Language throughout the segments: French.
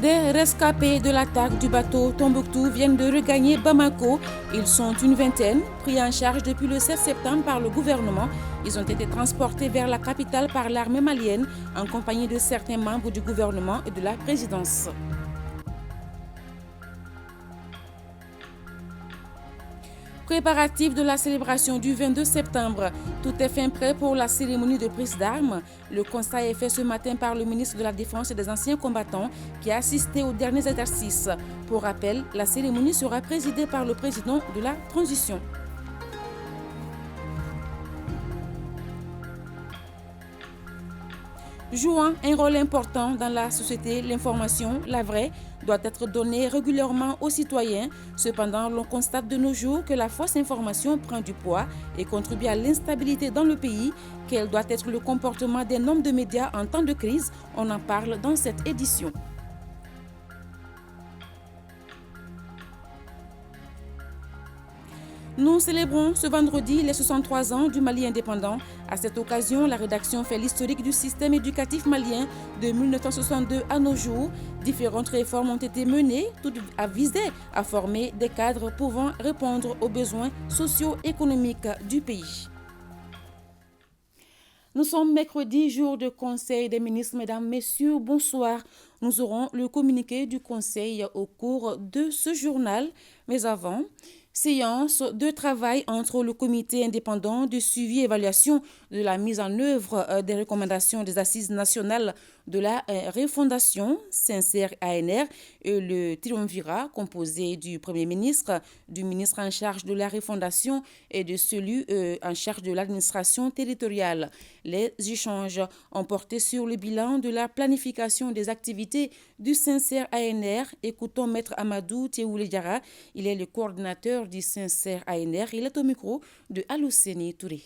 Des rescapés de l'attaque du bateau Tombouctou viennent de regagner Bamako. Ils sont une vingtaine, pris en charge depuis le 7 septembre par le gouvernement. Ils ont été transportés vers la capitale par l'armée malienne en compagnie de certains membres du gouvernement et de la présidence. Préparatifs de la célébration du 22 septembre. Tout est fin prêt pour la cérémonie de prise d'armes. Le constat est fait ce matin par le ministre de la Défense et des anciens combattants qui a assisté aux derniers exercices. Pour rappel, la cérémonie sera présidée par le président de la transition. Jouant un rôle important dans la société, l'information, la vraie, doit être donnée régulièrement aux citoyens. Cependant, l'on constate de nos jours que la fausse information prend du poids et contribue à l'instabilité dans le pays. Quel doit être le comportement des hommes de médias en temps de crise? On en parle dans cette édition. Nous célébrons ce vendredi les 63 ans du Mali indépendant. À cette occasion, la rédaction fait l'historique du système éducatif malien de 1962 à nos jours. Différentes réformes ont été menées, toutes à viser à former des cadres pouvant répondre aux besoins socio-économiques du pays. Nous sommes mercredi, jour de Conseil des ministres. Mesdames, Messieurs, bonsoir. Nous aurons le communiqué du Conseil au cours de ce journal. Mais avant, séance de travail entre le comité indépendant de suivi et évaluation de la mise en œuvre des recommandations des assises nationales de la refondation, Sincère-ANR, et le triumvirat composé du Premier ministre, du ministre en charge de la refondation et de celui en charge de l'administration territoriale. Les échanges ont porté sur le bilan de la planification des activités du Sincère-ANR. Écoutons Maître Amadou Théoulé Diarra. Il est le coordinateur du Sincère-ANR. Il est au micro de Alousseni Touré.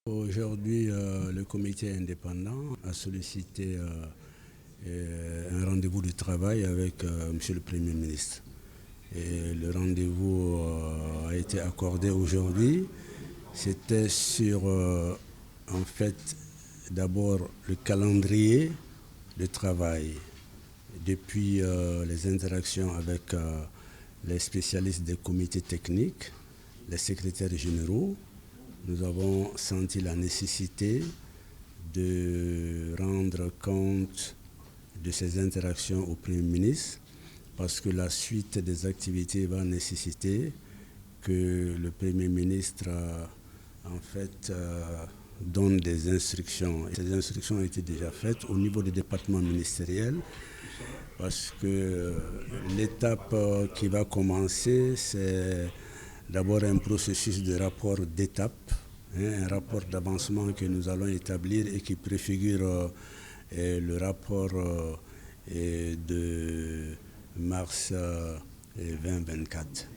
Aujourd'hui, le comité indépendant a sollicité un rendez-vous de travail avec M. le Premier ministre. Et le rendez-vous a été accordé aujourd'hui. C'était sur, en fait, d'abord le calendrier de travail. Depuis les interactions avec les spécialistes des comités techniques, les secrétaires généraux, nous avons senti la nécessité de rendre compte de ces interactions au Premier ministre parce que la suite des activités va nécessiter que le Premier ministre donne des instructions. Ces instructions ont été déjà faites au niveau des départements ministériels parce que l'étape qui va commencer, c'est d'abord un processus de rapport d'étape, un rapport d'avancement que nous allons établir et qui préfigure le rapport de mars 2024.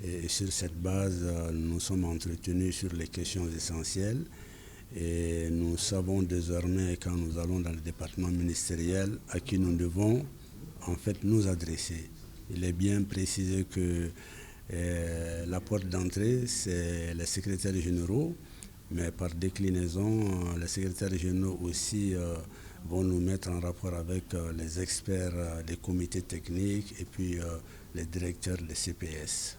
Et sur cette base, nous sommes entretenus sur les questions essentielles et nous savons désormais quand nous allons dans le département ministériel à qui nous devons en fait nous adresser. Il est bien précisé que la porte d'entrée, c'est les secrétaires généraux, mais par déclinaison, les secrétaires généraux aussi vont nous mettre en rapport avec les experts des comités techniques et puis les directeurs des CPS.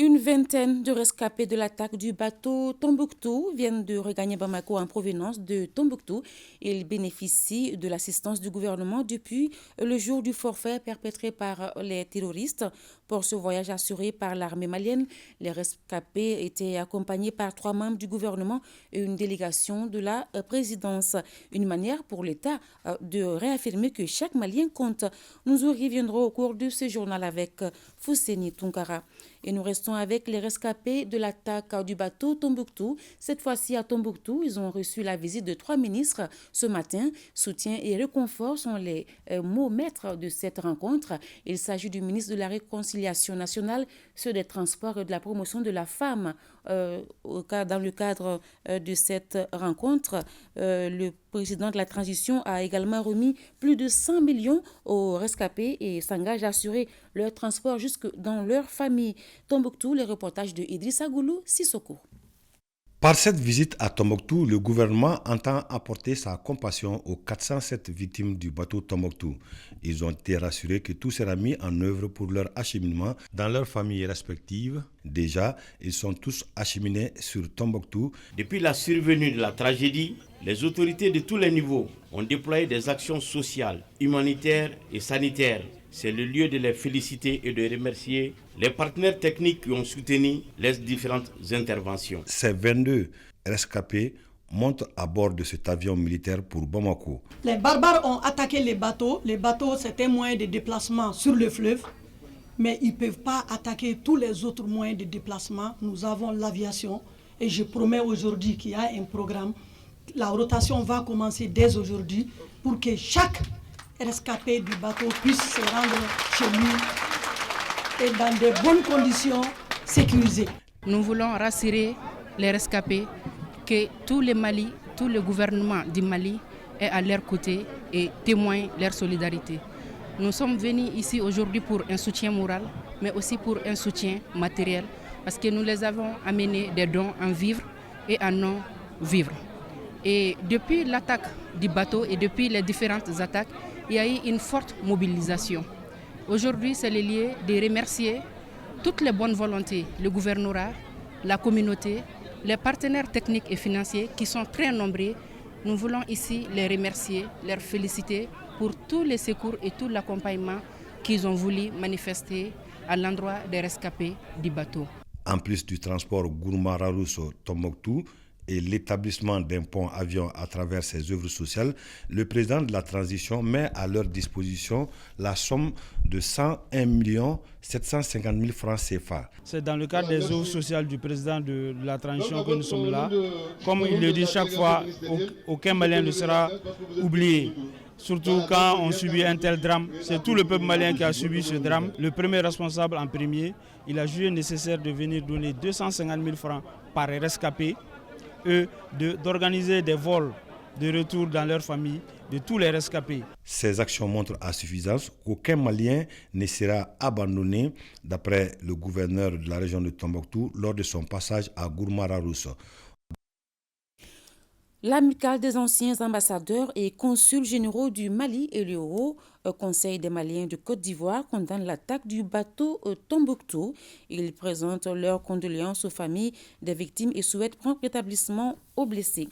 Une vingtaine de rescapés de l'attaque du bateau Tombouctou viennent de regagner Bamako en provenance de Tombouctou. Ils bénéficient de l'assistance du gouvernement depuis le jour du forfait perpétré par les terroristes. Pour ce voyage assuré par l'armée malienne, les rescapés étaient accompagnés par 3 membres du gouvernement et une délégation de la présidence. Une manière pour l'État de réaffirmer que chaque Malien compte. Nous y reviendrons au cours de ce journal avec Fousseni Tunkara. Et nous restons avec les rescapés de l'attaque du bateau Tombouctou. Cette fois-ci à Tombouctou, ils ont reçu la visite de 3 ministres ce matin. Soutien et réconfort sont les mots maîtres de cette rencontre. Il s'agit du ministre de la Réconciliation nationale, ceux des Transports et de la promotion de la femme. Dans le cadre de cette rencontre, le président de la transition a également remis plus de 100 millions aux rescapés et s'engage à assurer leur transport jusque dans leur famille. Tombouctou, les reportages de Idrissa Goulou, Sissoko. Par cette visite à Tombouctou, le gouvernement entend apporter sa compassion aux 407 victimes du bateau Tombouctou. Ils ont été rassurés que tout sera mis en œuvre pour leur acheminement dans leurs familles respectives. Déjà, ils sont tous acheminés sur Tombouctou. Depuis la survenue de la tragédie, les autorités de tous les niveaux ont déployé des actions sociales, humanitaires et sanitaires. C'est le lieu de les féliciter et de remercier les partenaires techniques qui ont soutenu les différentes interventions. Ces 22 rescapés montent à bord de cet avion militaire pour Bamako. Les barbares ont attaqué les bateaux. Les bateaux, c'est un moyen de déplacement sur le fleuve, mais ils ne peuvent pas attaquer tous les autres moyens de déplacement. Nous avons l'aviation et je promets aujourd'hui qu'il y a un programme. La rotation va commencer dès aujourd'hui pour que chaque rescapé du bateau puisse se rendre chez lui et dans de bonnes conditions sécurisées. Nous voulons rassurer les rescapés que tout le gouvernement du Mali est à leur côté et témoigne leur solidarité. Nous sommes venus ici aujourd'hui pour un soutien moral, mais aussi pour un soutien matériel, parce que nous les avons amenés des dons en vivres et en non-vivres. Et depuis l'attaque du bateau et depuis les différentes attaques, il y a eu une forte mobilisation. Aujourd'hui, c'est le lieu de remercier toutes les bonnes volontés, le gouvernorat, la communauté, les partenaires techniques et financiers qui sont très nombreux. Nous voulons ici les remercier, les féliciter pour tous les secours et tout l'accompagnement qu'ils ont voulu manifester à l'endroit des rescapés du bateau. En plus du transport Gourmara-Rousso-Tombouctou et l'établissement d'un pont avion à travers ses œuvres sociales, le président de la transition met à leur disposition la somme de 101 750 000 francs CFA. C'est dans le cadre des œuvres sociales du président de la transition que nous sommes là. Comme il le dit chaque fois, aucun Malien ne sera oublié. Surtout quand on subit un tel drame, c'est tout le peuple malien qui a subi ce drame. Le premier responsable en premier, il a jugé nécessaire de venir donner 250 000 francs par rescapé, d'organiser des vols de retour dans leur famille de tous les rescapés. Ces actions montrent à suffisance qu'aucun Malien ne sera abandonné, d'après le gouverneur de la région de Tombouctou lors de son passage à Gourmara-Rousso. L'amicale des anciens ambassadeurs et consuls généraux du Mali et le Haut Conseil des Maliens de Côte d'Ivoire condamnent l'attaque du bateau Tombouctou. Ils présentent leurs condoléances aux familles des victimes et souhaitent prompt rétablissement aux blessés.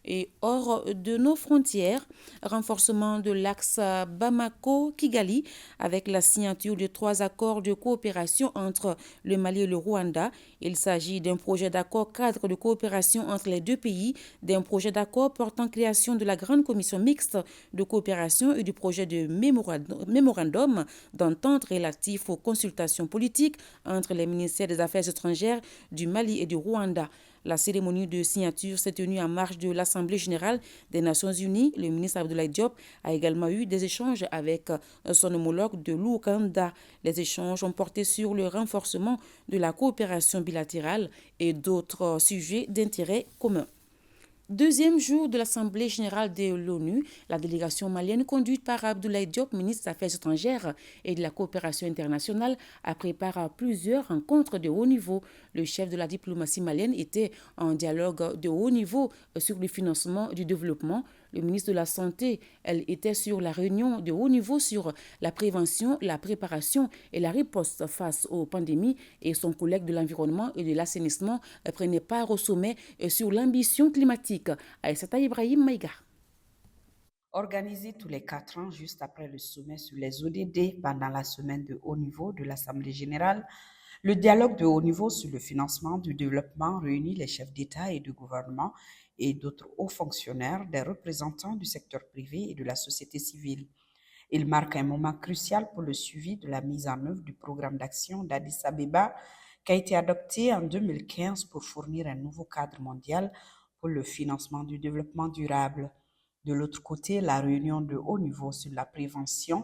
Et hors de nos frontières, renforcement de l'axe Bamako-Kigali avec la signature de 3 accords de coopération entre le Mali et le Rwanda. Il s'agit d'un projet d'accord cadre de coopération entre les deux pays, d'un projet d'accord portant création de la Grande Commission mixte de coopération et du projet de mémorandum d'entente relatif aux consultations politiques entre les ministères des Affaires étrangères du Mali et du Rwanda. La cérémonie de signature s'est tenue en marge de l'Assemblée générale des Nations unies. Le ministre Abdoulaye Diop a également eu des échanges avec son homologue de l'Ouganda. Les échanges ont porté sur le renforcement de la coopération bilatérale et d'autres sujets d'intérêt commun. Deuxième jour de l'Assemblée générale de l'ONU, la délégation malienne conduite par Abdoulaye Diop, ministre des Affaires étrangères et de la coopération internationale, a préparé plusieurs rencontres de haut niveau. Le chef de la diplomatie malienne était en dialogue de haut niveau sur le financement du développement. Le ministre de la Santé, elle était sur la réunion de haut niveau sur la prévention, la préparation et la riposte face aux pandémies, et son collègue de l'environnement et de l'assainissement prenait part au sommet sur l'ambition climatique. Aïssata Ibrahim Maïga. Organisé tous les 4 ans juste après le sommet sur les ODD pendant la semaine de haut niveau de l'Assemblée générale, le dialogue de haut niveau sur le financement du développement réunit les chefs d'État et de gouvernement et d'autres hauts fonctionnaires, des représentants du secteur privé et de la société civile. Il marque un moment crucial pour le suivi de la mise en œuvre du programme d'action d'Addis Abeba qui a été adopté en 2015 pour fournir un nouveau cadre mondial pour le financement du développement durable. De l'autre côté, la réunion de haut niveau sur la prévention,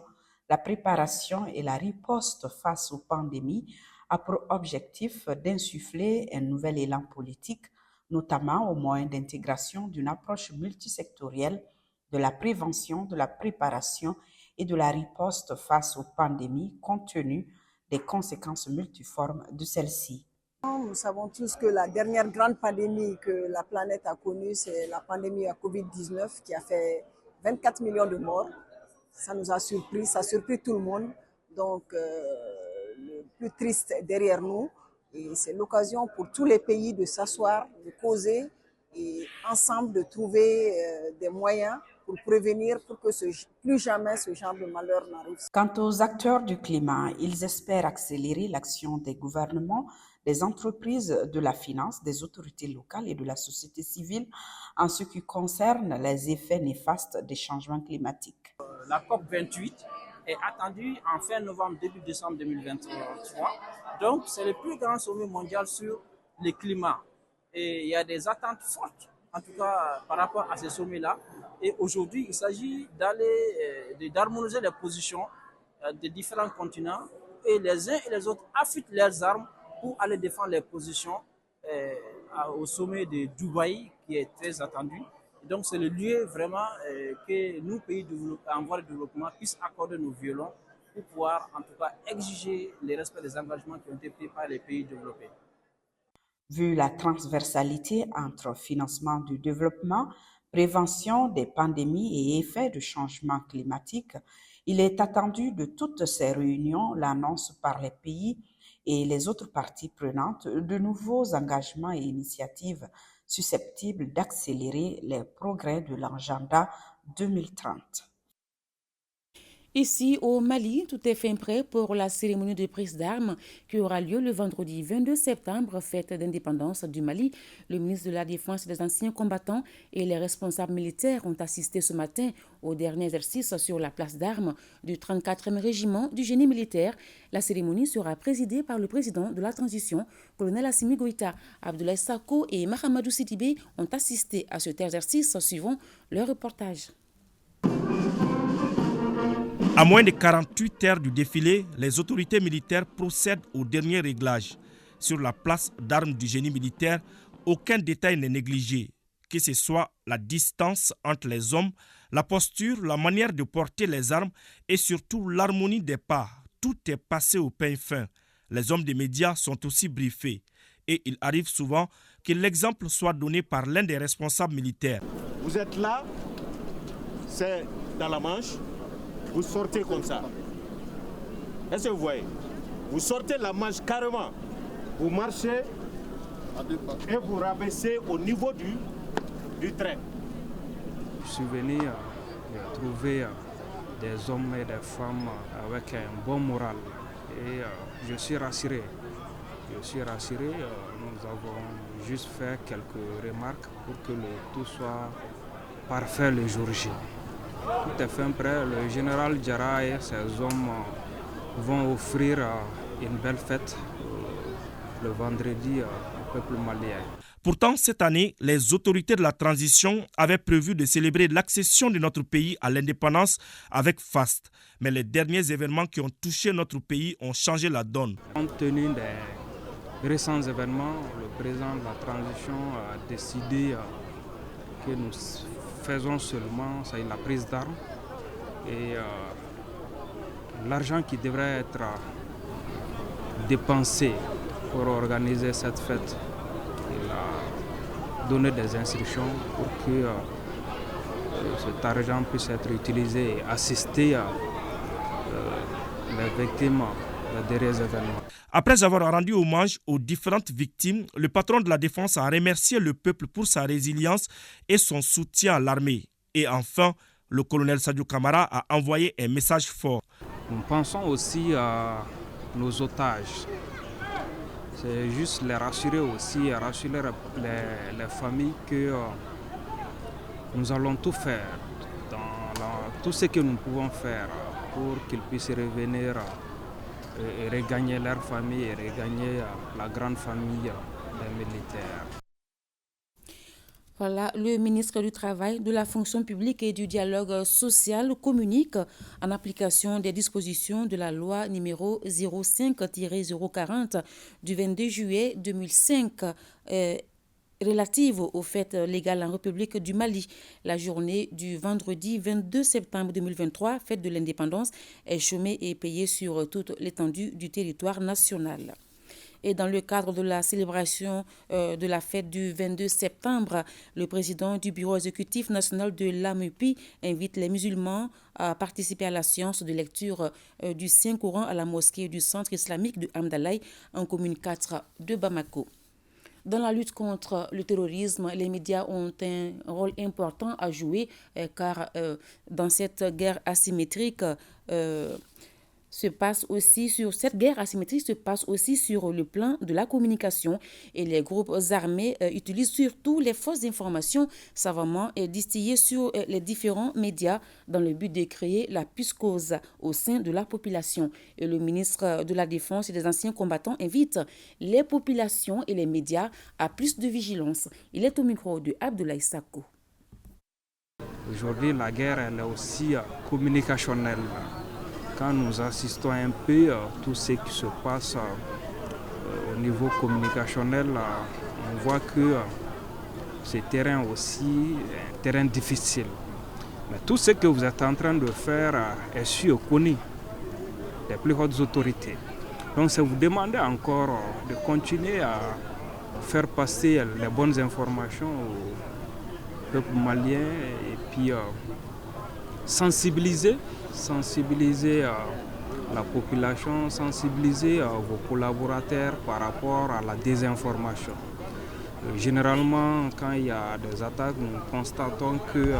la préparation et la riposte face aux pandémies a pour objectif d'insuffler un nouvel élan politique, notamment au moyen d'intégration d'une approche multisectorielle de la prévention, de la préparation et de la riposte face aux pandémies compte tenu des conséquences multiformes de celles-ci. Nous savons tous que la dernière grande pandémie que la planète a connue, c'est la pandémie à Covid-19 qui a fait 24 millions de morts. Ça nous a surpris, ça a surpris tout le monde. Donc, le plus triste est derrière nous. Et c'est l'occasion pour tous les pays de s'asseoir, de causer et ensemble de trouver des moyens pour prévenir, pour que plus jamais ce genre de malheur n'arrive. Quant aux acteurs du climat, ils espèrent accélérer l'action des gouvernements, des entreprises de la finance, des autorités locales et de la société civile en ce qui concerne les effets néfastes des changements climatiques. La COP28 est attendue en fin novembre, début décembre 2023. Donc, c'est le plus grand sommet mondial sur le climat. Et il y a des attentes fortes, en tout cas par rapport à ces sommets-là. Et aujourd'hui, il s'agit d'harmoniser les positions des différents continents et les uns et les autres affûtent leurs armes pour aller défendre les positions au sommet de Dubaï qui est très attendu. Donc c'est le lieu vraiment que nous, pays en voie de développement, puissent accorder nos violons pour pouvoir en tout cas exiger le respect des engagements qui ont été pris par les pays développés. Vu la transversalité entre financement du développement, prévention des pandémies et effets du changement climatique, il est attendu de toutes ces réunions l'annonce par les pays et les autres parties prenantes de nouveaux engagements et initiatives susceptibles d'accélérer les progrès de l'agenda 2030. Ici au Mali, tout est fin prêt pour la cérémonie de prise d'armes qui aura lieu le vendredi 22 septembre, fête d'indépendance du Mali. Le ministre de la Défense et des anciens combattants et les responsables militaires ont assisté ce matin au dernier exercice sur la place d'armes du 34e régiment du génie militaire. La cérémonie sera présidée par le président de la transition, colonel Assimi Goïta. Abdoulaye Sako et Mahamadou Sidibé ont assisté à cet exercice suivant leur reportage. À moins de 48 heures du défilé, les autorités militaires procèdent au dernier réglage. Sur la place d'armes du génie militaire, aucun détail n'est négligé, que ce soit la distance entre les hommes, la posture, la manière de porter les armes et surtout l'harmonie des pas. Tout est passé au peigne fin. Les hommes des médias sont aussi briefés et il arrive souvent que l'exemple soit donné par l'un des responsables militaires. Vous êtes là, c'est dans la Manche. Vous sortez comme ça. Est-ce que vous voyez? Vous sortez la manche carrément. Vous marchez et vous rabaissez au niveau du trait. Je suis venu trouver des hommes et des femmes avec un bon moral. Et je suis rassuré. Nous avons juste fait quelques remarques pour que tout soit parfait le jour J. Tout est fin prêt. Le général Diarra et ses hommes vont offrir une belle fête le vendredi au peuple malien. Pourtant, cette année, les autorités de la transition avaient prévu de célébrer l'accession de notre pays à l'indépendance avec faste. Mais les derniers événements qui ont touché notre pays ont changé la donne. Compte tenu des récents événements, le président de la transition a décidé que nous faisons seulement la prise d'armes et l'argent qui devrait être dépensé pour organiser cette fête. Il a donné des instructions pour que cet argent puisse être utilisé et assister les victimes des derniers événements. Après avoir rendu hommage aux différentes victimes, le patron de la défense a remercié le peuple pour sa résilience et son soutien à l'armée. Et enfin, le colonel Sadio Camara a envoyé un message fort. Nous pensons aussi à nos otages. C'est juste les rassurer aussi, rassurer les familles que nous allons tout faire, tout ce que nous pouvons faire pour qu'ils puissent revenir et regagner leur famille et regagner la grande famille des militaires. Voilà, le ministre du Travail, de la fonction publique et du dialogue social communique en application des dispositions de la loi numéro 05-040 du 22 juillet 2005 relative aux fêtes légales en République du Mali. La journée du vendredi 22 septembre 2023, fête de l'indépendance, est chômée et payée sur toute l'étendue du territoire national. Et dans le cadre de la célébration de la fête du 22 septembre, le président du bureau exécutif national de l'AMEPI invite les musulmans à participer à la séance de lecture du Saint-Coran à la mosquée du centre islamique de Hamdalaye en commune 4 de Bamako. Dans la lutte contre le terrorisme, les médias ont un rôle important à jouer car dans cette guerre asymétrique, cette guerre asymétrique se passe aussi sur le plan de la communication et les groupes armés utilisent surtout les fausses informations savamment distillées sur les différents médias dans le but de créer la psychose au sein de la population. Et le ministre de la Défense et des anciens combattants invite les populations et les médias à plus de vigilance. Il est au micro de Abdoulaye Sako. Aujourd'hui, la guerre elle est aussi communicationnelle. Quand nous assistons un peu à tout ce qui se passe au niveau communicationnel, on voit que ce terrain aussi est un terrain difficile. Mais tout ce que vous êtes en train de faire est su et connu des plus hautes autorités. Donc c'est vous demander encore de continuer à faire passer les bonnes informations au peuple malien et puis sensibiliser la population, sensibiliser vos collaborateurs par rapport à la désinformation. Généralement, quand il y a des attaques, nous constatons que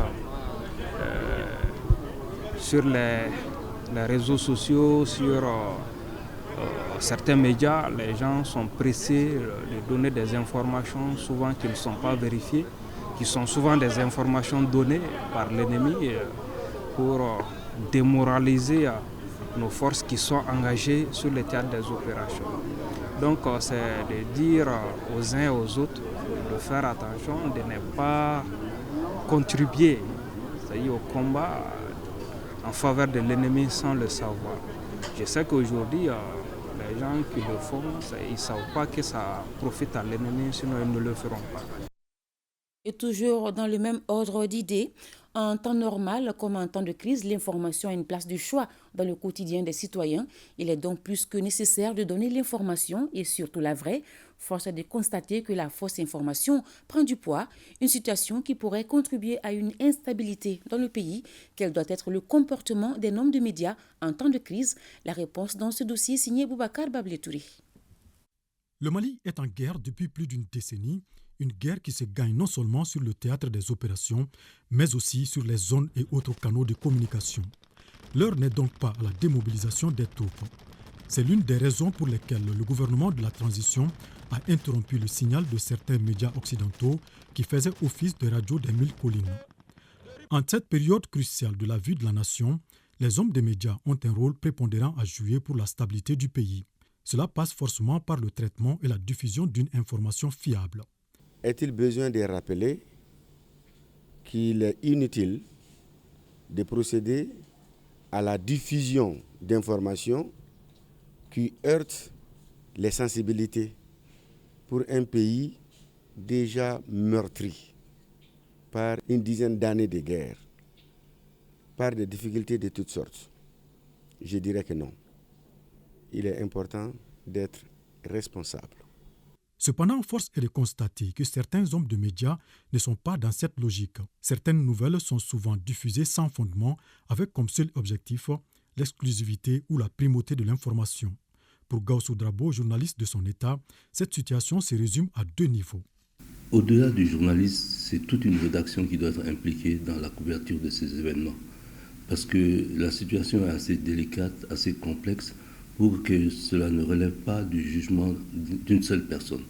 sur les réseaux sociaux, sur certains médias, les gens sont pressés de donner des informations souvent qui ne sont pas vérifiées, qui sont souvent des informations données par l'ennemi pour démoraliser nos forces qui sont engagées sur le théâtre des opérations. Donc c'est de dire aux uns et aux autres de faire attention, de ne pas contribuer au combat en faveur de l'ennemi sans le savoir. Je sais qu'aujourd'hui, les gens qui le font, ils ne savent pas que ça profite à l'ennemi, sinon ils ne le feront pas. Et toujours dans le même ordre d'idées, en temps normal comme en temps de crise, l'information a une place de choix dans le quotidien des citoyens. Il est donc plus que nécessaire de donner l'information et surtout la vraie. Force est de constater que la fausse information prend du poids, une situation qui pourrait contribuer à une instabilité dans le pays. Quel doit être le comportement des hommes de médias en temps de crise? La réponse dans ce dossier signé Boubacar Babletouri. Le Mali est en guerre depuis plus d'une décennie. Une guerre qui se gagne non seulement sur le théâtre des opérations, mais aussi sur les zones et autres canaux de communication. L'heure n'est donc pas à la démobilisation des troupes. C'est l'une des raisons pour lesquelles le gouvernement de la transition a interrompu le signal de certains médias occidentaux qui faisaient office de radio des 1000 collines. En cette période cruciale de la vie de la nation, les hommes des médias ont un rôle prépondérant à jouer pour la stabilité du pays. Cela passe forcément par le traitement et la diffusion d'une information fiable. Est-il besoin de rappeler qu'il est inutile de procéder à la diffusion d'informations qui heurtent les sensibilités pour un pays déjà meurtri par une dizaine d'années de guerre, par des difficultés de toutes sortes? Je dirais que non. Il est important d'être responsable. Cependant, force est de constater que certains hommes de médias ne sont pas dans cette logique. Certaines nouvelles sont souvent diffusées sans fondement, avec comme seul objectif l'exclusivité ou la primauté de l'information. Pour Gaussou Drabo, journaliste de son État, cette situation se résume à deux niveaux. Au-delà du journaliste, c'est toute une rédaction qui doit être impliquée dans la couverture de ces événements. Parce que la situation est assez délicate, assez complexe, pour que cela ne relève pas du jugement d'une seule personne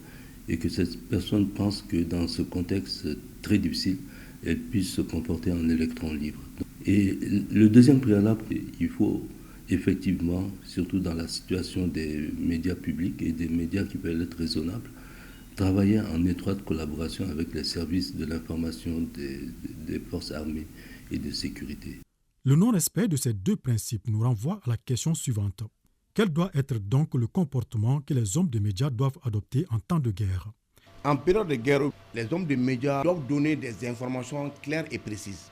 et que cette personne pense que dans ce contexte très difficile, elle puisse se comporter en électron libre. Et le deuxième préalable, il faut effectivement, surtout dans la situation des médias publics et des médias qui peuvent être raisonnables, travailler en étroite collaboration avec les services de l'information des forces armées et de sécurité. Le non-respect de ces deux principes nous renvoie à la question suivante. Quel doit être donc le comportement que les hommes de médias doivent adopter en temps de guerre? En période de guerre, les hommes de médias doivent donner des informations claires et précises.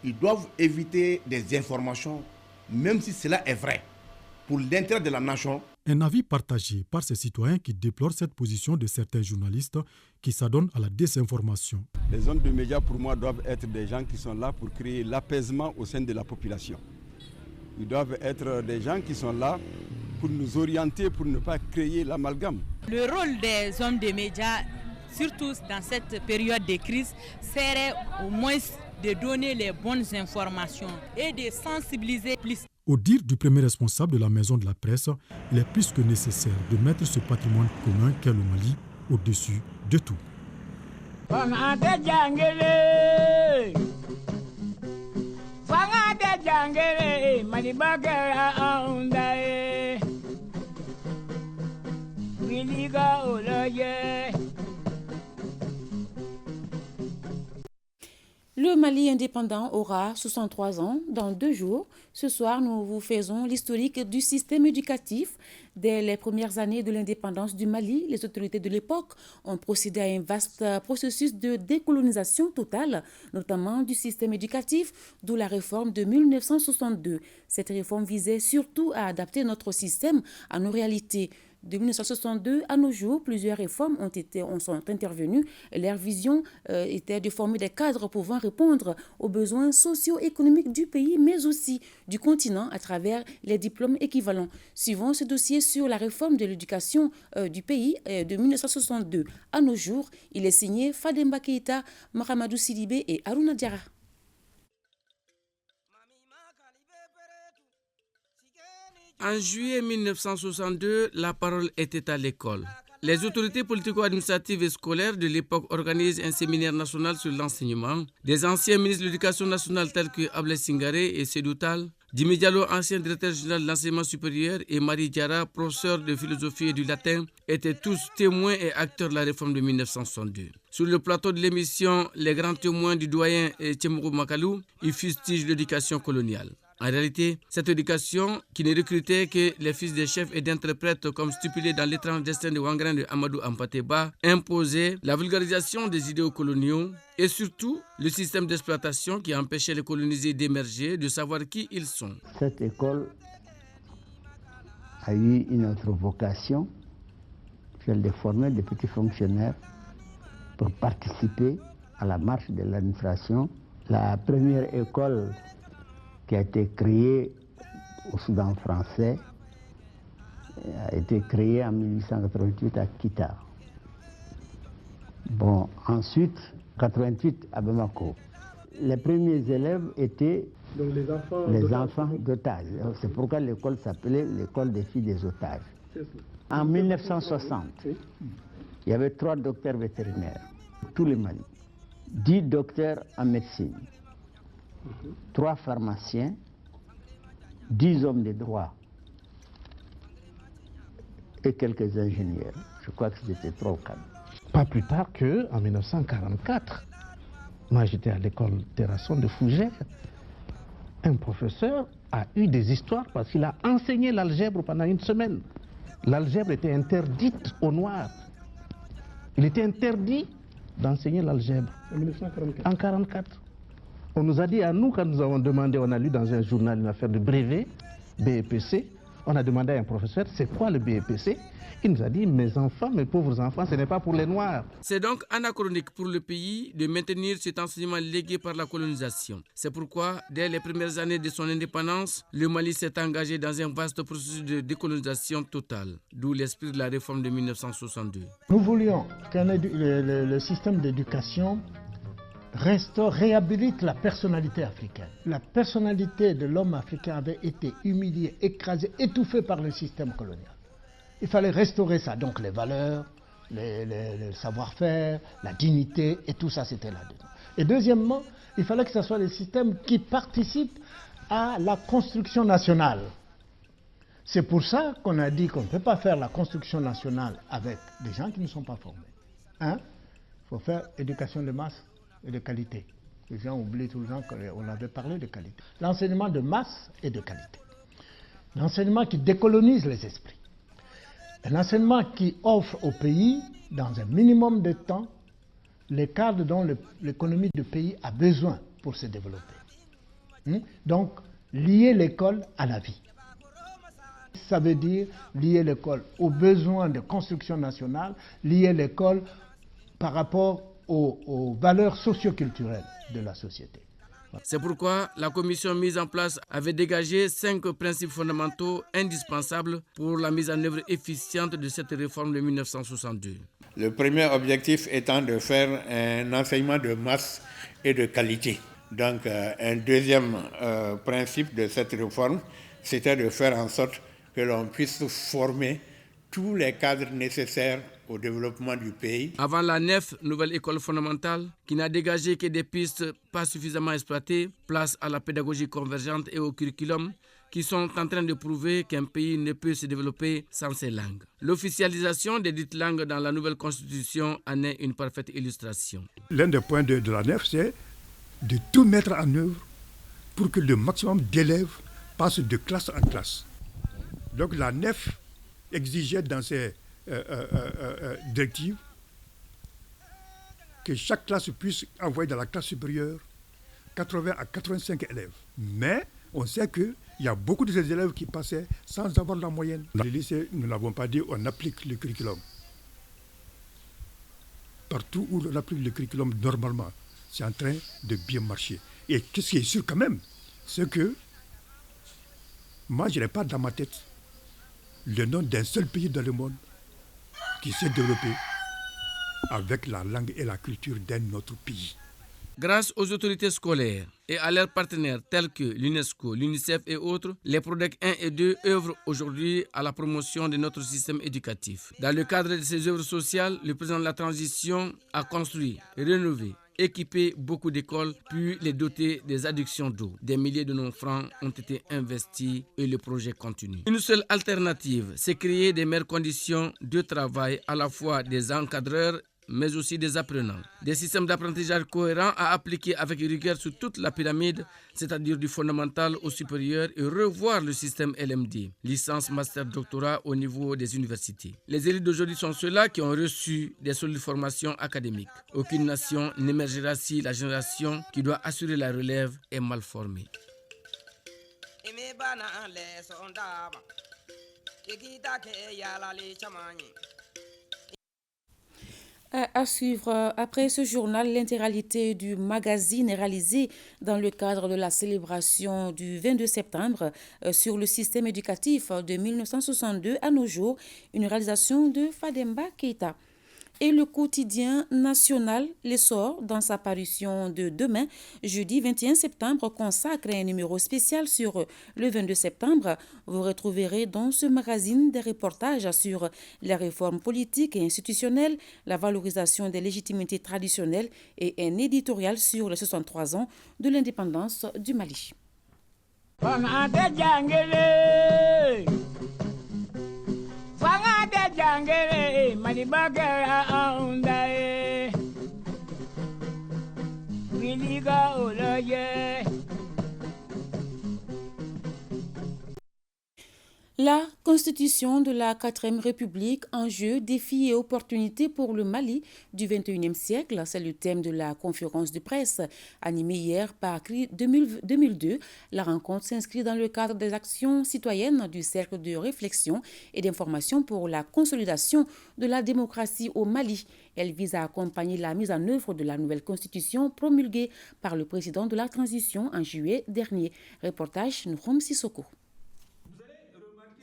Ils doivent éviter des informations, même si cela est vrai. pour l'intérêt de la nation. Un avis partagé par ces citoyens qui déplorent cette position de certains journalistes qui s'adonnent à la désinformation. Les hommes de médias, pour moi, doivent être des gens qui sont là pour créer l'apaisement au sein de la population. Ils doivent être des gens qui sont là pour nous orienter, pour ne pas créer l'amalgame. Le rôle des hommes de médias, surtout dans cette période de crise, serait au moins de donner les bonnes informations et de sensibiliser plus. Au dire du premier responsable de la maison de la presse, il est plus que nécessaire de mettre ce patrimoine commun qu'est le Mali au-dessus de tout. Le Mali indépendant aura 63 ans dans 2 jours. Ce soir, nous vous faisons l'historique du système éducatif. Dès les premières années de l'indépendance du Mali, les autorités de l'époque ont procédé à un vaste processus de décolonisation totale, notamment du système éducatif, d'où la réforme de 1962. Cette réforme visait surtout à adapter notre système à nos réalités. De 1962 à nos jours, plusieurs réformes sont intervenues. Leur vision était de former des cadres pouvant répondre aux besoins socio-économiques du pays, mais aussi du continent à travers les diplômes équivalents. Suivant ce dossier sur la réforme de l'éducation du pays de 1962 à nos jours, il est signé Fademba Keïta, Mahamadou Sidibé et Aruna Diarra. En juillet 1962, la parole était à l'école. Les autorités politico-administratives et scolaires de l'époque organisent un séminaire national sur l'enseignement. Des anciens ministres de l'Éducation nationale tels que Ablé Singaré et Sédou Tall, Djimi Diallo, ancien directeur général de l'enseignement supérieur, et Marie Diarra, professeur de philosophie et du latin, étaient tous témoins et acteurs de la réforme de 1962. Sur le plateau de l'émission, les grands témoins du doyen Tchemourou Makalou, ils fustigent l'éducation coloniale. En réalité, cette éducation, qui ne recrutait que les fils des chefs et d'interprètes comme stipulé dans l'étrange destin de Wangran de Amadou Ampateba, imposait la vulgarisation des idéaux coloniaux et surtout le système d'exploitation qui empêchait les colonisés d'émerger, de savoir qui ils sont. Cette école a eu une autre vocation, celle de former des petits fonctionnaires pour participer à la marche de l'administration. La première école qui a été créée au Soudan français a été créée en 1888 à Kita. Bon, ensuite, 88 à Bamako. Les premiers élèves étaient donc les enfants d'otages. C'est pourquoi l'école s'appelait l'école des filles des otages. En 1960, il y avait 3 docteurs vétérinaires, tous les Mali, 10 docteurs en médecine, 3 pharmaciens, 10 hommes de droit et quelques ingénieurs. Je crois que c'était 3 ou 4. Pas plus tard qu'en 1944, moi j'étais à l'école Terrasson de Fougères. Un professeur a eu des histoires parce qu'il a enseigné l'algèbre pendant une semaine. L'algèbre était interdite aux Noirs. Il était interdit d'enseigner l'algèbre. En 1944. En 1944. On nous a dit à nous, quand nous avons demandé, on a lu dans un journal une affaire de brevet, BEPC, on a demandé à un professeur, c'est quoi le BEPC? Il nous a dit, mes enfants, mes pauvres enfants, ce n'est pas pour les Noirs. C'est donc anachronique pour le pays de maintenir cet enseignement légué par la colonisation. C'est pourquoi, dès les premières années de son indépendance, le Mali s'est engagé dans un vaste processus de décolonisation totale, d'où l'esprit de la réforme de 1962. Nous voulions que le système d'éducation réhabilite la personnalité africaine. La personnalité de l'homme africain avait été humiliée, écrasée, étouffée par le système colonial. Il fallait restaurer ça, donc les valeurs, le savoir-faire, la dignité, et tout ça c'était là-dedans. Et deuxièmement, il fallait que ce soit des systèmes qui participent à la construction nationale. C'est pour ça qu'on a dit qu'on ne peut pas faire la construction nationale avec des gens qui ne sont pas formés. Il faut faire éducation de masse et de qualité. Les gens oublient tout le temps qu'on avait parlé de qualité. L'enseignement de masse et de qualité. L'enseignement qui décolonise les esprits. Un enseignement qui offre au pays, dans un minimum de temps, les cadres dont l'économie du pays a besoin pour se développer. Donc, lier l'école à la vie. Ça veut dire lier l'école aux besoins de construction nationale, lier l'école par rapport aux valeurs socioculturelles de la société. C'est pourquoi la commission mise en place avait dégagé 5 principes fondamentaux indispensables pour la mise en œuvre efficiente de cette réforme de 1962. Le premier objectif étant de faire un enseignement de masse et de qualité. Donc un deuxième principe de cette réforme, c'était de faire en sorte que l'on puisse former tous les cadres nécessaires au développement du pays. Avant la NEF, nouvelle école fondamentale, qui n'a dégagé que des pistes pas suffisamment exploitées, place à la pédagogie convergente et au curriculum, qui sont en train de prouver qu'un pays ne peut se développer sans ces langues. L'officialisation des dites langues dans la nouvelle constitution en est une parfaite illustration. L'un des points de la NEF, c'est de tout mettre en œuvre pour que le maximum d'élèves passent de classe en classe. Donc la NEF exigeait dans ses directives que chaque classe puisse envoyer dans la classe supérieure 80 à 85 élèves. Mais on sait qu'il y a beaucoup de ces élèves qui passaient sans avoir la moyenne. Dans les lycées, nous n'avons pas dit on applique le curriculum. Partout où on applique le curriculum normalement, c'est en train de bien marcher. Et qu'est-ce qui est sûr quand même, c'est que moi je n'ai pas dans ma tête le nom d'un seul pays dans le monde qui s'est développé avec la langue et la culture d'un autre pays. Grâce aux autorités scolaires et à leurs partenaires tels que l'UNESCO, l'UNICEF et autres, les PRODEC 1 et 2 œuvrent aujourd'hui à la promotion de notre système éducatif. Dans le cadre de ces œuvres sociales, le président de la transition a construit, rénové, équipé beaucoup d'écoles, puis les doter des adductions d'eau. Des milliers de non-francs ont été investis et le projet continue. Une seule alternative, c'est créer des meilleures conditions de travail à la fois des encadreurs mais aussi des apprenants. Des systèmes d'apprentissage cohérents à appliquer avec rigueur sur toute la pyramide, c'est-à-dire du fondamental au supérieur, et revoir le système LMD, licence, master, doctorat au niveau des universités. Les élites d'aujourd'hui sont ceux-là qui ont reçu des solides formations académiques. Aucune nation n'émergera si la génération qui doit assurer la relève est mal formée. À suivre après ce journal, l'intégralité du magazine est réalisée dans le cadre de la célébration du 22 septembre sur le système éducatif de 1962 à nos jours, une réalisation de Fademba Keita. Et le quotidien national L'Essor, dans sa parution de demain, jeudi 21 septembre, consacre un numéro spécial sur le 22 septembre. Vous retrouverez dans ce magazine des reportages sur les réformes politiques et institutionnelles, la valorisation des légitimités traditionnelles et un éditorial sur les 63 ans de l'indépendance du Mali. Jangere manibagara aundae Wiliga olaye. La constitution de la 4e République, enjeux, défis et opportunités pour le Mali du XXIe siècle, c'est le thème de la conférence de presse animée hier par CRI 2002. La rencontre s'inscrit dans le cadre des actions citoyennes du Cercle de réflexion et d'information pour la consolidation de la démocratie au Mali. Elle vise à accompagner la mise en œuvre de la nouvelle constitution promulguée par le président de la transition en juillet dernier. Reportage Nourom Sissoko.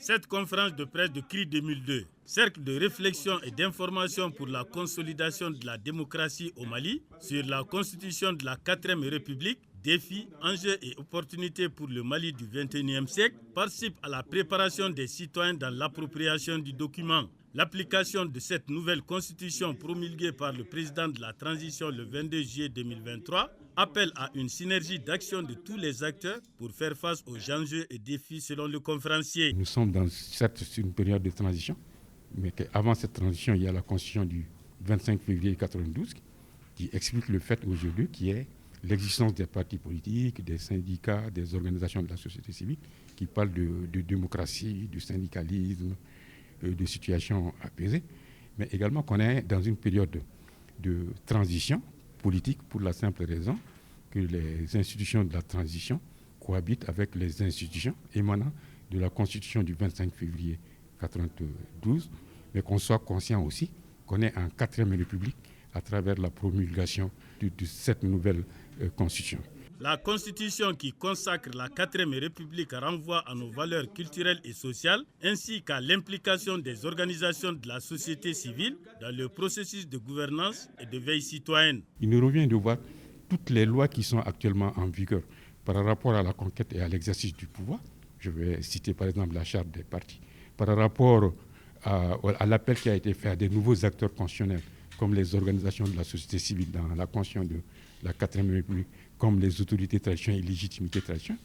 Cette conférence de presse de CRI 2002, Cercle de réflexion et d'information pour la consolidation de la démocratie au Mali, sur la constitution de la 4e République, défis, enjeux et opportunités pour le Mali du XXIe siècle, participe à la préparation des citoyens dans l'appropriation du document. L'application de cette nouvelle constitution promulguée par le président de la transition le 22 juillet 2023 appelle à une synergie d'action de tous les acteurs pour faire face aux enjeux et défis selon le conférencier. Nous sommes dans certes une période de transition, mais avant cette transition, il y a la constitution du 25 février 1992 qui explique le fait aujourd'hui qu'il y ait l'existence des partis politiques, des syndicats, des organisations de la société civile qui parlent de démocratie, de syndicalisme, de situation apaisée, mais également qu'on est dans une période de transition politique pour la simple raison que les institutions de la transition cohabitent avec les institutions émanant de la Constitution du 25 février 1992, mais qu'on soit conscient aussi qu'on est en 4e République à travers la promulgation de cette nouvelle Constitution. La Constitution qui consacre la 4e République renvoie à nos valeurs culturelles et sociales, ainsi qu'à l'implication des organisations de la société civile dans le processus de gouvernance et de veille citoyenne. Il nous revient de voir toutes les lois qui sont actuellement en vigueur par rapport à la conquête et à l'exercice du pouvoir. Je vais citer par exemple la charte des partis. Par rapport à l'appel qui a été fait à des nouveaux acteurs constitutionnels, comme les organisations de la société civile dans la Constitution de la 4e République, comme les autorités traditionnelles et légitimité traditionnelle,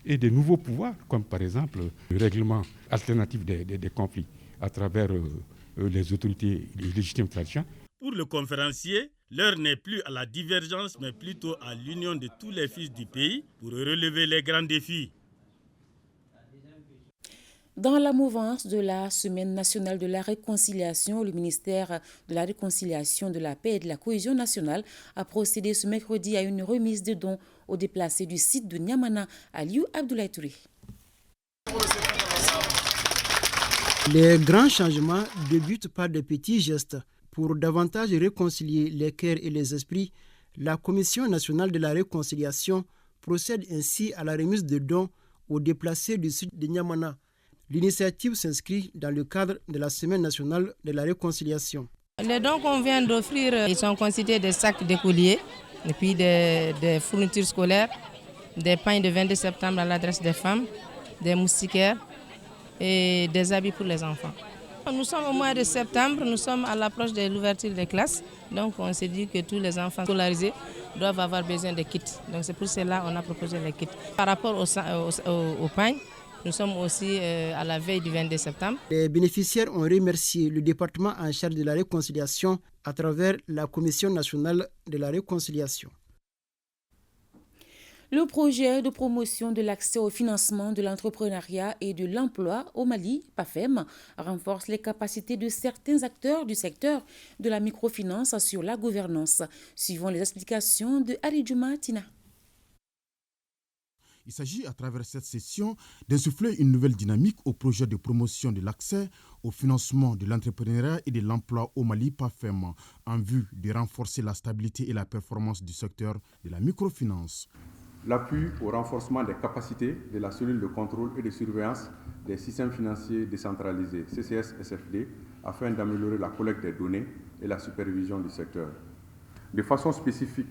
et des nouveaux pouvoirs, comme par exemple le règlement alternatif des conflits à travers les autorités légitimes traditionnelles. Pour le conférencier, l'heure n'est plus à la divergence, mais plutôt à l'union de tous les fils du pays pour relever les grands défis. Dans la mouvance de la Semaine nationale de la réconciliation, le ministère de la Réconciliation, de la Paix et de la Cohésion nationale a procédé ce mercredi à une remise de dons aux déplacés du site de Niamana à Liu Abdoulaye Touré. Les grands changements débutent par de petits gestes. Pour davantage réconcilier les cœurs et les esprits, la Commission nationale de la réconciliation procède ainsi à la remise de dons aux déplacés du site de Niamana. L'initiative s'inscrit dans le cadre de la Semaine nationale de la réconciliation. Les dons qu'on vient d'offrir, ils sont constitués de sacs d'écoliers, et puis des fournitures scolaires, des pains de 22 septembre à l'adresse des femmes, des moustiquaires et des habits pour les enfants. Nous sommes au mois de septembre, nous sommes à l'approche de l'ouverture des classes, donc on s'est dit que tous les enfants scolarisés doivent avoir besoin de kits. Donc c'est pour cela qu'on a proposé les kits. Par rapport au pain, nous sommes aussi à la veille du 22 septembre. Les bénéficiaires ont remercié le département en charge de la réconciliation à travers la Commission nationale de la réconciliation. Le projet de promotion de l'accès au financement de l'entrepreneuriat et de l'emploi au Mali, PAFEM, renforce les capacités de certains acteurs du secteur de la microfinance sur la gouvernance, suivant les explications de Ali Djouma Tina. Il s'agit à travers cette session d'insuffler une nouvelle dynamique au projet de promotion de l'accès au financement de l'entrepreneuriat et de l'emploi au Mali, PAFEM, en vue de renforcer la stabilité et la performance du secteur de la microfinance. L'appui au renforcement des capacités de la cellule de contrôle et de surveillance des systèmes financiers décentralisés, CCS-SFD, afin d'améliorer la collecte des données et la supervision du secteur. De façon spécifique,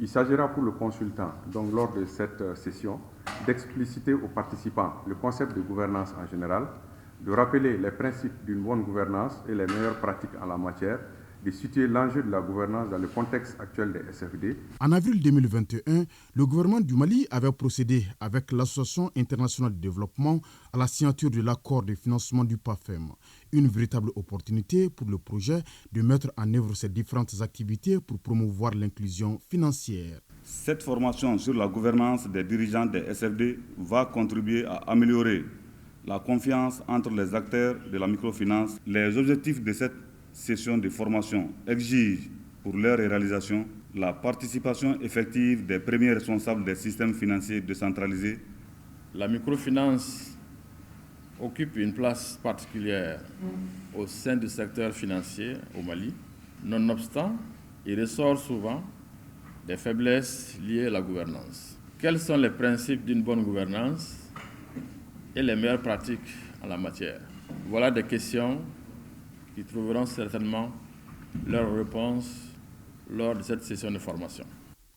il s'agira pour le consultant, donc lors de cette session, d'expliciter aux participants le concept de gouvernance en général, de rappeler les principes d'une bonne gouvernance et les meilleures pratiques en la matière, de situer l'enjeu de la gouvernance dans le contexte actuel des SFD. En avril 2021, le gouvernement du Mali avait procédé avec l'Association internationale de développement à la signature de l'accord de financement du PAFEM. Une véritable opportunité pour le projet de mettre en œuvre ces différentes activités pour promouvoir l'inclusion financière. Cette formation sur la gouvernance des dirigeants des SFD va contribuer à améliorer la confiance entre les acteurs de la microfinance. Les objectifs de cette session de formation exige pour leur réalisation la participation effective des premiers responsables des systèmes financiers décentralisés. La microfinance occupe une place particulière au sein du secteur financier au Mali. Nonobstant, il ressort souvent des faiblesses liées à la gouvernance. Quels sont les principes d'une bonne gouvernance et les meilleures pratiques en la matière? Voilà des questions qui trouveront certainement leurs réponses lors de cette session de formation.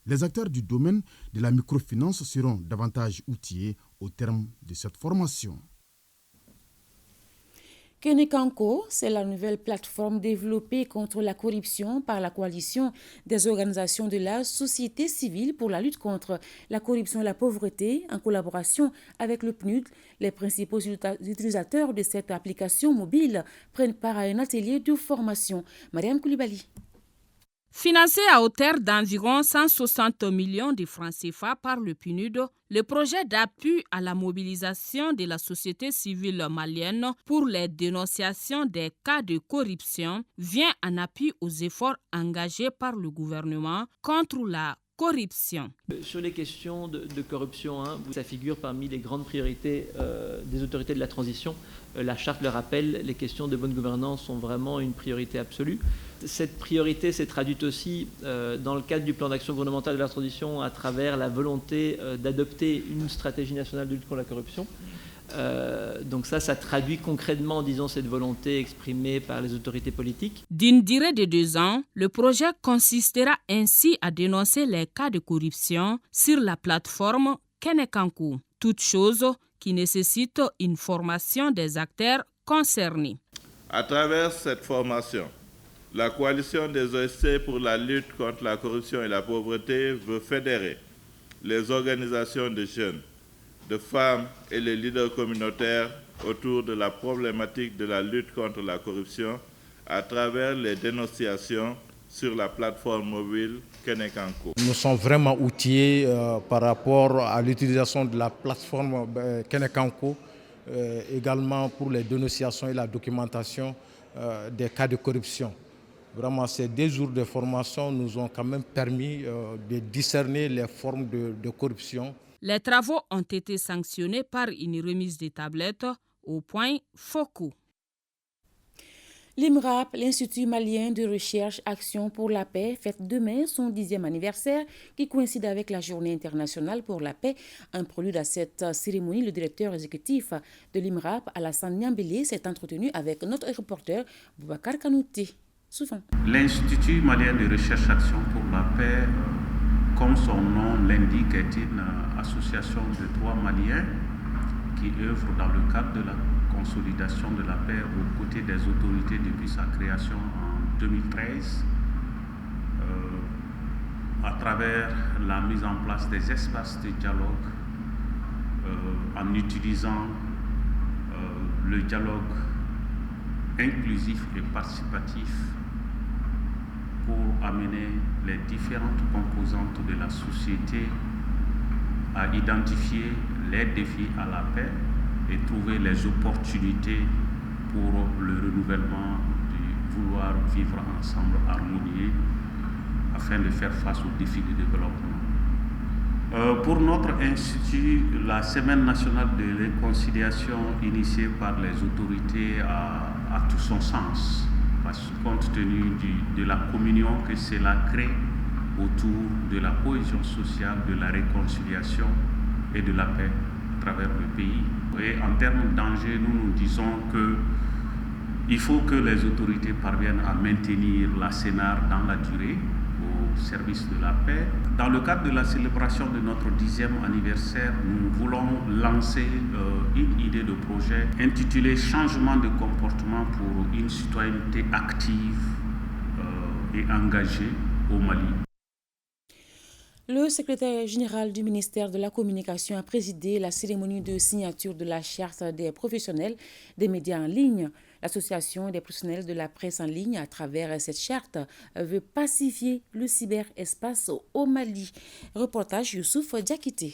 Les acteurs du domaine de la microfinance seront davantage outillés au terme de cette formation. Kenekanko, c'est la nouvelle plateforme développée contre la corruption par la coalition des organisations de la société civile pour la lutte contre la corruption et la pauvreté, en collaboration avec le PNUD. Les principaux utilisateurs de cette application mobile prennent part à un atelier de formation. Mariam Koulibaly. Financé à hauteur d'environ 160 millions de francs CFA par le PNUD, le projet d'appui à la mobilisation de la société civile malienne pour les dénonciations des cas de corruption vient en appui aux efforts engagés par le gouvernement contre la corruption. Sur les questions de corruption, ça figure parmi les grandes priorités des autorités de la transition. La charte le rappelle, les questions de bonne gouvernance sont vraiment une priorité absolue. Cette priorité s'est traduite aussi dans le cadre du plan d'action gouvernemental de la transition à travers la volonté d'adopter une stratégie nationale de lutte contre la corruption. Donc ça traduit concrètement, disons, cette volonté exprimée par les autorités politiques. D'une durée de 2 ans, le projet consistera ainsi à dénoncer les cas de corruption sur la plateforme Kenekankou, toute chose qui nécessite une formation des acteurs concernés. À travers cette formation, la coalition des OSC pour la lutte contre la corruption et la pauvreté veut fédérer les organisations de jeunes, de femmes et les leaders communautaires autour de la problématique de la lutte contre la corruption à travers les dénonciations sur la plateforme mobile Kenekankou. Nous sommes vraiment outillés par rapport à l'utilisation de la plateforme Kenekankou, également pour les dénonciations et la documentation des cas de corruption. Vraiment, ces 2 jours de formation nous ont quand même permis de discerner les formes de corruption. Les travaux ont été sanctionnés par une remise des tablettes au point Foko. L'IMRAP, l'Institut malien de recherche Action pour la paix, fête demain son 10e anniversaire qui coïncide avec la Journée internationale pour la paix. Un prélude à cette cérémonie, le directeur exécutif de l'IMRAP, Alassane Niambélé, s'est entretenu avec notre reporter Boubacar Kanouté. Souvent. L'Institut malien de recherche Action pour la paix, comme son nom l'indique, est une association de 3 Maliens qui œuvrent dans le cadre de la consolidation de la paix aux côtés des autorités depuis sa création en 2013, à travers la mise en place des espaces de dialogue, en utilisant le dialogue inclusif et participatif pour amener les différentes composantes de la société à identifier les défis à la paix et trouver les opportunités pour le renouvellement du vouloir vivre ensemble harmonieux afin de faire face aux défis du développement. Pour notre institut, la Semaine nationale de réconciliation initiée par les autorités a tout son sens, parce que compte tenu de la communion que cela crée autour de la cohésion sociale, de la réconciliation et de la paix à travers le pays. Et en termes d'enjeux, nous disons qu'il faut que les autorités parviennent à maintenir la CNAR dans la durée au service de la paix. Dans le cadre de la célébration de notre 10e anniversaire, nous voulons lancer une idée de projet intitulée « Changement de comportement pour une citoyenneté active et engagée au Mali ». Le secrétaire général du ministère de la Communication a présidé la cérémonie de signature de la charte des professionnels des médias en ligne. L'association des professionnels de la presse en ligne, à travers cette charte, veut pacifier le cyberespace au Mali. Reportage Youssouf Diakité.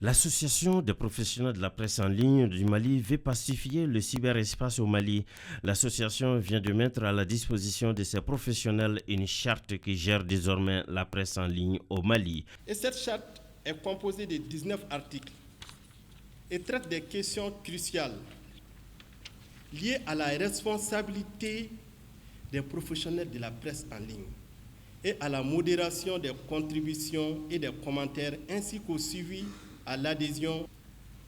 L'Association des professionnels de la presse en ligne du Mali veut pacifier le cyberespace au Mali. L'association vient de mettre à la disposition de ses professionnels une charte qui gère désormais la presse en ligne au Mali. Et cette charte est composée de 19 articles et traite des questions cruciales liées à la responsabilité des professionnels de la presse en ligne et à la modération des contributions et des commentaires ainsi qu'au suivi à l'adhésion.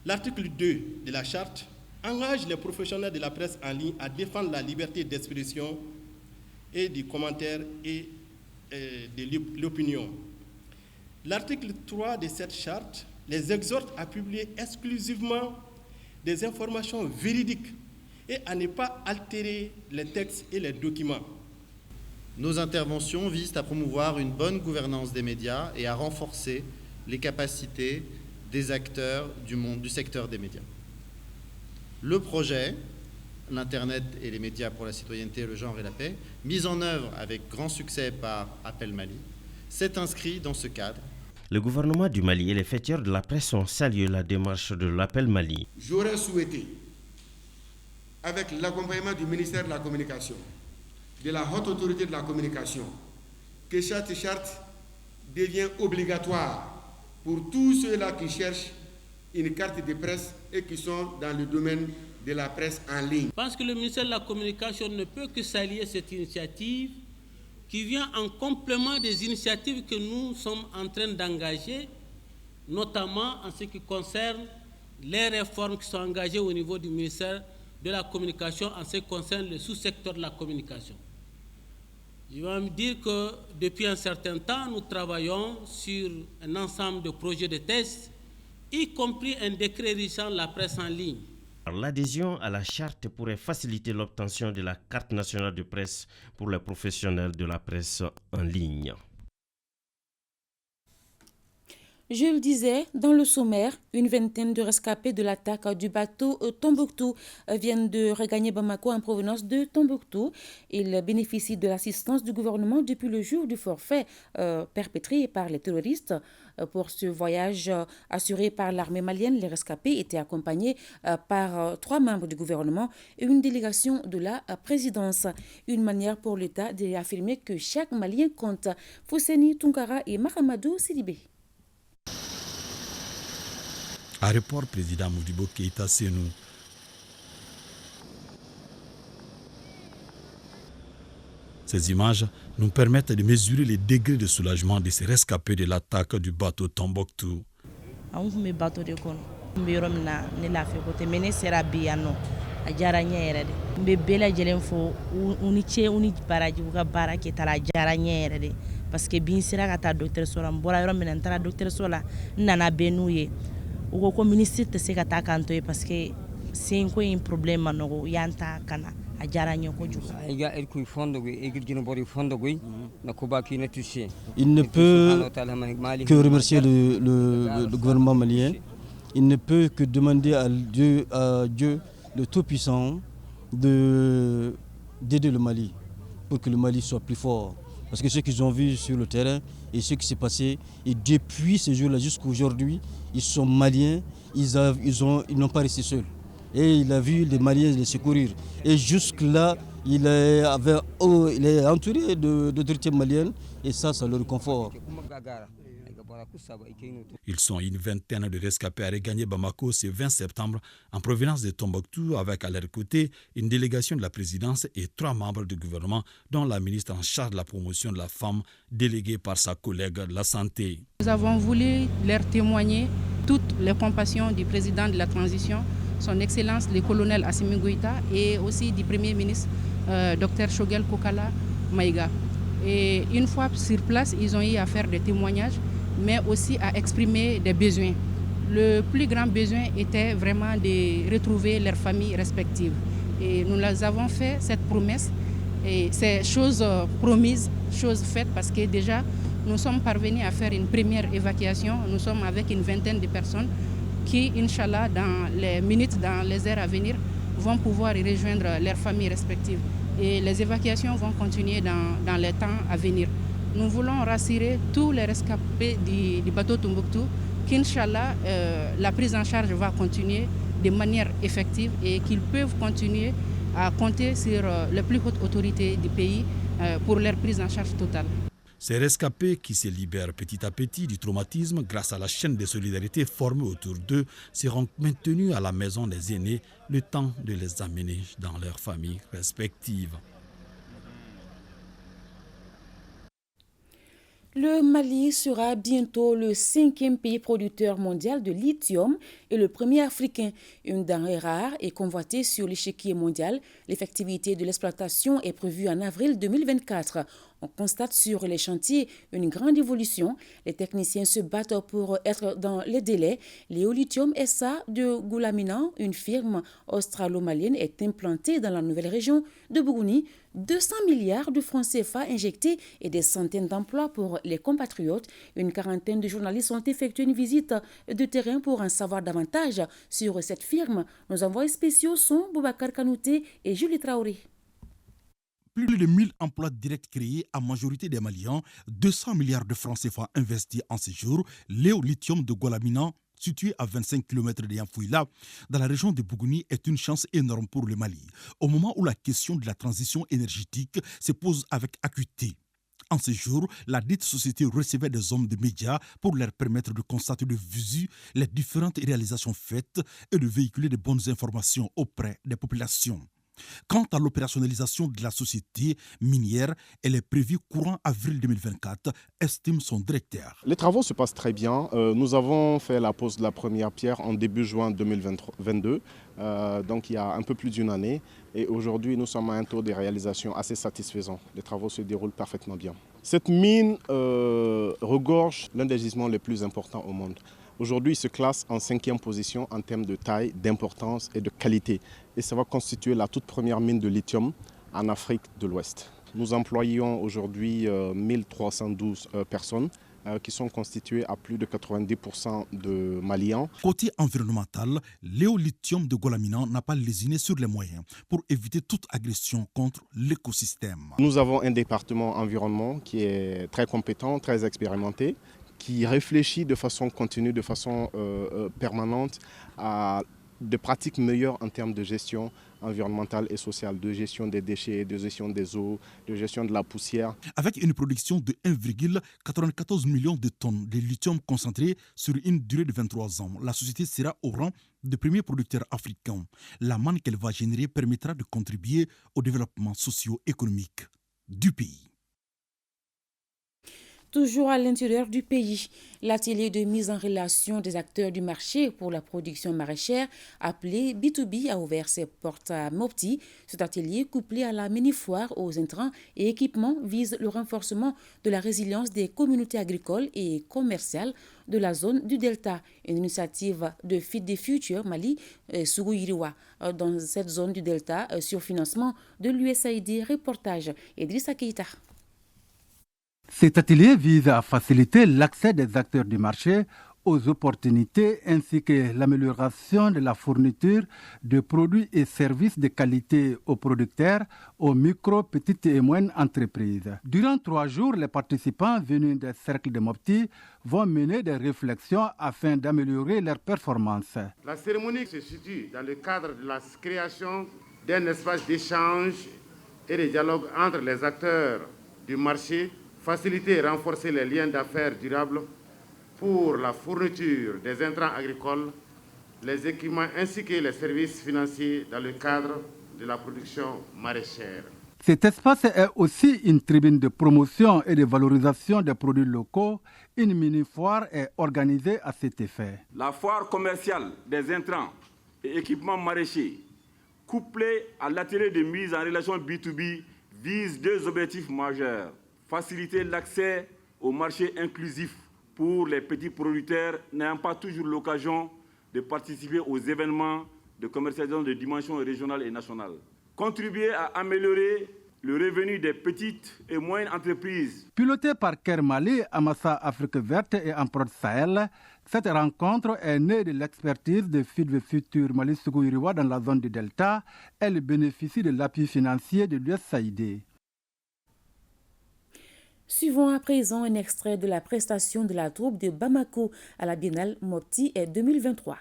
L'article 2 de la charte engage les professionnels de la presse en ligne à défendre la liberté d'expression et du commentaire et de l'opinion. L'article 3 de cette charte les exhorte à publier exclusivement des informations véridiques et à ne pas altérer les textes et les documents. Nos interventions visent à promouvoir une bonne gouvernance des médias et à renforcer les capacités des acteurs du secteur des médias. Le projet, l'Internet et les médias pour la citoyenneté, le genre et la paix, mis en œuvre avec grand succès par Appel Mali, s'est inscrit dans ce cadre. Le gouvernement du Mali et les fêteurs de la presse ont salué la démarche de l'Appel Mali. J'aurais souhaité, avec l'accompagnement du ministère de la Communication, de la Haute Autorité de la Communication que cette charte devient obligatoire pour tous ceux-là qui cherchent une carte de presse et qui sont dans le domaine de la presse en ligne. Je pense que le ministère de la Communication ne peut que saluer cette initiative qui vient en complément des initiatives que nous sommes en train d'engager, notamment en ce qui concerne les réformes qui sont engagées au niveau du ministère de la Communication en ce qui concerne le sous-secteur de la communication. Je vais me dire que depuis un certain temps, nous travaillons sur un ensemble de projets de tests, y compris un décret régissant la presse en ligne. L'adhésion à la charte pourrait faciliter l'obtention de la carte nationale de presse pour les professionnels de la presse en ligne. Je le disais, dans le sommaire, une vingtaine de rescapés de l'attaque du bateau Tombouctou viennent de regagner Bamako en provenance de Tombouctou. Ils bénéficient de l'assistance du gouvernement depuis le jour du forfait perpétré par les terroristes. Pour ce voyage assuré par l'armée malienne, les rescapés étaient accompagnés par 3 membres du gouvernement et une délégation de la présidence. Une manière pour l'État d'affirmer que chaque Malien compte. Fousseni Tunkara et Mahamadou Sidibé. Aéroport président Modibo Keïta Sénou. Ces images nous permettent de mesurer les degrés de soulagement de ces rescapés de l'attaque du bateau Tombouctou. Parce que bien sera kata docteur Sola mbora yoro mena ntara docteur Sola nana benuye uko ko ministre te se kata kanto parce que c'est un problème no yanta kana ajara nyoko ju aiga el ku fondo go egil jino bori fondo go na ko ba ki na touché. Il ne peut que remercier le gouvernement malien. Il ne peut que demander à Dieu le Tout-Puissant d'aider le Mali pour que le Mali soit plus fort. Parce que ce qu'ils ont vu sur le terrain et ce qui s'est passé, et depuis ce jour-là jusqu'à aujourd'hui, ils sont maliens, ils n'ont pas resté seuls. Et il a vu les Maliens les secourir. Et jusque-là, il est entouré d'autorités maliennes et ça le réconforte. Ils sont une vingtaine de rescapés à regagner Bamako ce 20 septembre en provenance de Tombouctou avec à leur côté une délégation de la présidence et 3 membres du gouvernement dont la ministre en charge de la promotion de la femme déléguée par sa collègue de la santé. Nous avons voulu leur témoigner toutes les compassions du président de la transition, son Excellence le colonel Assimi Goïta et aussi du Premier ministre Dr Shogel Kokala Maïga. Et une fois sur place, ils ont eu à faire des témoignages, mais aussi à exprimer des besoins. Le plus grand besoin était vraiment de retrouver leurs familles respectives. Et nous leur avons fait cette promesse, et c'est chose promise, chose faite, parce que déjà, nous sommes parvenus à faire une première évacuation. Nous sommes avec une vingtaine de personnes qui, Inch'Allah, dans les minutes, dans les heures à venir, vont pouvoir y rejoindre leurs familles respectives. Et les évacuations vont continuer dans les temps à venir. Nous voulons rassurer tous les rescapés du bateau Tombouctou qu'Inch'Allah, la prise en charge va continuer de manière effective et qu'ils peuvent continuer à compter sur les plus hautes autorités du pays pour leur prise en charge totale. Ces rescapés qui se libèrent petit à petit du traumatisme grâce à la chaîne de solidarité formée autour d'eux seront maintenus à la maison des aînés le temps de les amener dans leurs familles respectives. Le Mali sera bientôt le 5e pays producteur mondial de lithium et le premier africain. Une denrée rare et convoitée sur l'échiquier mondial. L'effectivité de l'exploitation est prévue en avril 2024. On constate sur les chantiers une grande évolution. Les techniciens se battent pour être dans les délais. Léolithium SA de Goulamina, une firme australo-malienne, est implantée dans la nouvelle région de Bougouni. 200 milliards de francs CFA injectés et des centaines d'emplois pour les compatriotes. Une quarantaine de journalistes ont effectué une visite de terrain pour en savoir davantage sur cette firme. Nos envoyés spéciaux sont Boubacar Kanouté et Julie Traoré. Plus de 1000 emplois directs créés, à majorité des Maliens, 200 milliards de francs CFA investis en séjour, Léolithium de Goulamina, situé à 25 km de Yamfouila, dans la région de Bougouni, est une chance énorme pour le Mali, au moment où la question de la transition énergétique se pose avec acuité. En ce jour, la dite société recevait des hommes de médias pour leur permettre de constater de visu les différentes réalisations faites et de véhiculer de bonnes informations auprès des populations. Quant à l'opérationnalisation de la société minière, elle est prévue courant avril 2024, estime son directeur. Les travaux se passent très bien. Nous avons fait la pose de la première pierre en début juin 2022, donc il y a un peu plus d'une année. Et aujourd'hui, nous sommes à un taux de réalisation assez satisfaisant. Les travaux se déroulent parfaitement bien. Cette mine regorge l'un des gisements les plus importants au monde. Aujourd'hui, il se classe en 5e position en termes de taille, d'importance et de qualité. Et ça va constituer la toute première mine de lithium en Afrique de l'Ouest. Nous employons aujourd'hui 1312 personnes qui sont constituées à plus de 90% de Maliens. Côté environnemental, l'éolithium de Golamina n'a pas lésiné sur les moyens pour éviter toute agression contre l'écosystème. Nous avons un département environnement qui est très compétent, très expérimenté, qui réfléchit de façon continue, de façon permanente à des pratiques meilleures en termes de gestion environnementale et sociale, de gestion des déchets, de gestion des eaux, de gestion de la poussière. Avec une production de 1,94 million de tonnes de lithium concentré sur une durée de 23 ans, la société sera au rang de premier producteur africain. La manne qu'elle va générer permettra de contribuer au développement socio-économique du pays. Toujours à l'intérieur du pays, l'atelier de mise en relation des acteurs du marché pour la production maraîchère, appelé B2B, a ouvert ses portes à Mopti. Cet atelier, couplé à la mini-foire aux intrants et équipements, vise le renforcement de la résilience des communautés agricoles et commerciales de la zone du Delta. Une initiative de Feed the Future Mali, Sougou-Iriwa, dans cette zone du Delta, sur financement de l'USAID. Reportage Idrissa Keita. Cet atelier vise à faciliter l'accès des acteurs du marché aux opportunités ainsi que l'amélioration de la fourniture de produits et services de qualité aux producteurs, aux micro, petites et moyennes entreprises. Durant 3 jours, les participants venus des cercles de Mopti vont mener des réflexions afin d'améliorer leurs performances. La cérémonie se situe dans le cadre de la création d'un espace d'échange et de dialogue entre les acteurs du marché, faciliter et renforcer les liens d'affaires durables pour la fourniture des intrants agricoles, les équipements ainsi que les services financiers dans le cadre de la production maraîchère. Cet espace est aussi une tribune de promotion et de valorisation des produits locaux. Une mini-foire est organisée à cet effet. La foire commerciale des intrants et équipements maraîchers, couplée à l'atelier de mise en relation B2B, vise 2 objectifs majeurs. Faciliter l'accès au marché inclusif pour les petits producteurs n'ayant pas toujours l'occasion de participer aux événements de commercialisation de dimension régionale et nationale. Contribuer à améliorer le revenu des petites et moyennes entreprises. Pilotée par Kermali, Amassa Afrique Verte et Empreinte Sahel, cette rencontre est née de l'expertise de Feed the Future Mali Sougou-Iriwa dans la zone du Delta. Elle bénéficie de l'appui financier de l'USAID. Suivons à présent un extrait de la prestation de la troupe de Bamako à la Biennale Mopti 2023.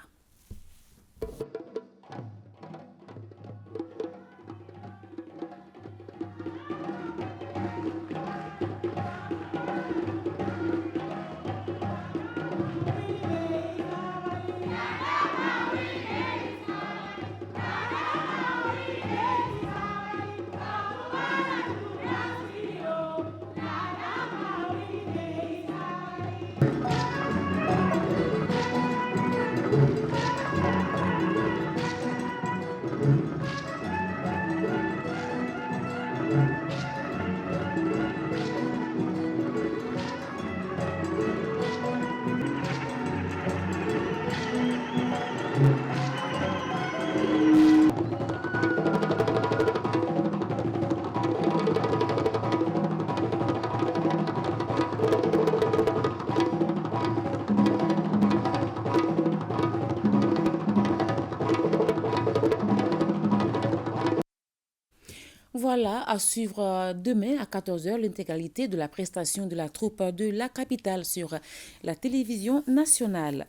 Voilà, à suivre demain à 14h l'intégralité de la prestation de la troupe de la capitale sur la télévision nationale.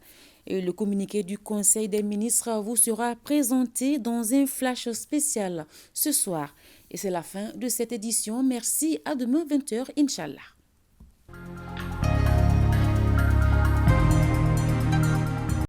Et le communiqué du Conseil des ministres vous sera présenté dans un flash spécial ce soir. Et c'est la fin de cette édition. Merci, à demain 20h, Inch'Allah.